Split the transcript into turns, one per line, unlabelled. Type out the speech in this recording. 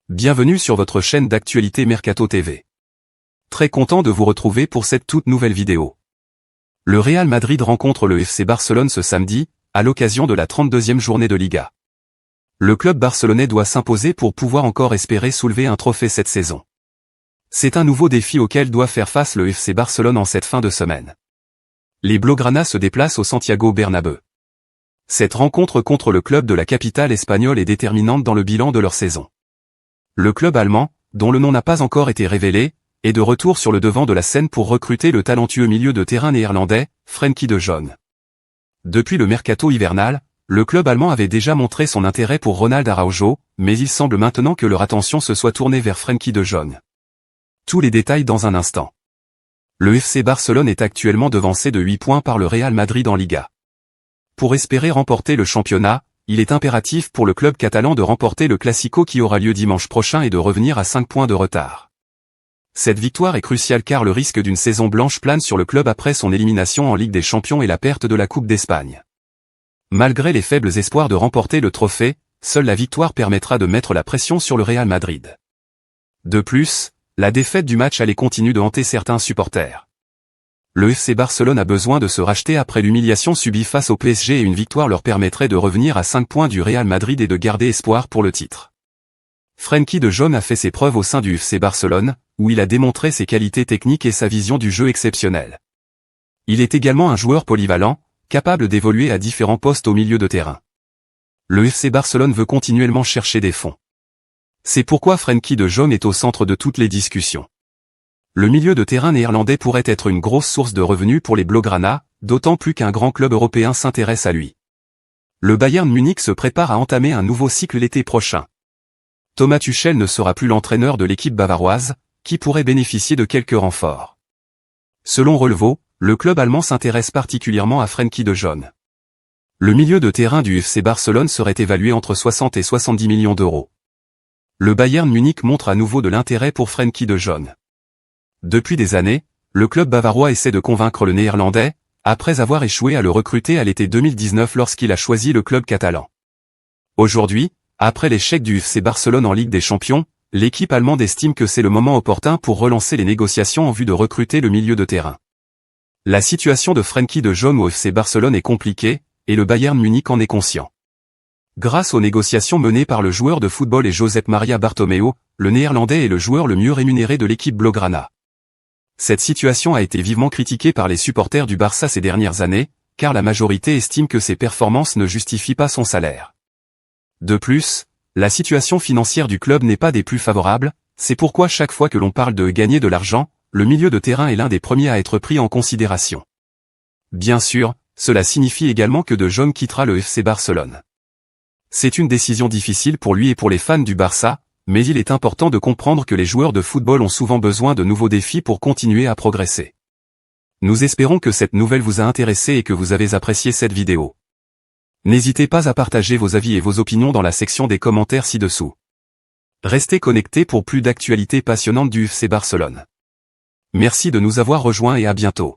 Bienvenue sur votre chaîne d'actualité Mercato TV. Très content de vous retrouver pour cette toute nouvelle vidéo. Le Real Madrid rencontre le FC Barcelone ce samedi, à l'occasion de la 32e journée de Liga. Le club barcelonais doit s'imposer pour pouvoir encore espérer soulever un trophée cette saison. C'est un nouveau défi auquel doit faire face le FC Barcelone en cette fin de semaine. Les Blaugrana se déplacent au Santiago Bernabéu. Cette rencontre contre le club de la capitale espagnole est déterminante dans le bilan de leur saison. Le club allemand, dont le nom n'a pas encore été révélé, est de retour sur le devant de la scène pour recruter le talentueux milieu de terrain néerlandais, Frenkie de Jong. Depuis le mercato hivernal, le club allemand avait déjà montré son intérêt pour Ronald Araujo, mais il semble maintenant que leur attention se soit tournée vers Frenkie de Jong. Tous les détails dans un instant. Le FC Barcelone est actuellement devancé de 8 points par le Real Madrid en Liga. Pour espérer remporter le championnat, il est impératif pour le club catalan de remporter le Classico qui aura lieu dimanche prochain et de revenir à 5 points de retard. Cette victoire est cruciale car le risque d'une saison blanche plane sur le club après son élimination en Ligue des Champions et la perte de la Coupe d'Espagne. Malgré les faibles espoirs de remporter le trophée, seule la victoire permettra de mettre la pression sur le Real Madrid. De plus, la défaite du match aller continue de hanter certains supporters. Le FC Barcelone a besoin de se racheter après l'humiliation subie face au PSG et une victoire leur permettrait de revenir à 5 points du Real Madrid et de garder espoir pour le titre. Frenkie de Jong a fait ses preuves au sein du FC Barcelone, où il a démontré ses qualités techniques et sa vision du jeu exceptionnelle. Il est également un joueur polyvalent, capable d'évoluer à différents postes au milieu de terrain. Le FC Barcelone veut continuellement chercher des fonds. C'est pourquoi Frenkie de Jong est au centre de toutes les discussions. Le milieu de terrain néerlandais pourrait être une grosse source de revenus pour les Blaugrana, d'autant plus qu'un grand club européen s'intéresse à lui. Le Bayern Munich se prépare à entamer un nouveau cycle l'été prochain. Thomas Tuchel ne sera plus l'entraîneur de l'équipe bavaroise, qui pourrait bénéficier de quelques renforts. Selon Relevo, le club allemand s'intéresse particulièrement à Frenkie de Jong. Le milieu de terrain du FC Barcelone serait évalué entre 60 et 70 millions d'euros. Le Bayern Munich montre à nouveau de l'intérêt pour Frenkie de Jong. Depuis des années, le club bavarois essaie de convaincre le néerlandais, après avoir échoué à le recruter à l'été 2019 lorsqu'il a choisi le club catalan. Aujourd'hui, après l'échec du FC Barcelone en Ligue des Champions, l'équipe allemande estime que c'est le moment opportun pour relancer les négociations en vue de recruter le milieu de terrain. La situation de Frenkie de Jong au FC Barcelone est compliquée, et le Bayern Munich en est conscient. Grâce aux négociations menées par le joueur de football et Josep Maria Bartomeu, le néerlandais est le joueur le mieux rémunéré de l'équipe Blaugrana. Cette situation a été vivement critiquée par les supporters du Barça ces dernières années, car la majorité estime que ses performances ne justifient pas son salaire. De plus, la situation financière du club n'est pas des plus favorables, c'est pourquoi chaque fois que l'on parle de gagner de l'argent, le milieu de terrain est l'un des premiers à être pris en considération. Bien sûr, cela signifie également que de Jong quittera le FC Barcelone. C'est une décision difficile pour lui et pour les fans du Barça, mais il est important de comprendre que les joueurs de football ont souvent besoin de nouveaux défis pour continuer à progresser. Nous espérons que cette nouvelle vous a intéressé et que vous avez apprécié cette vidéo. N'hésitez pas à partager vos avis et vos opinions dans la section des commentaires ci-dessous. Restez connectés pour plus d'actualités passionnantes du FC Barcelone. Merci de nous avoir rejoints et à bientôt.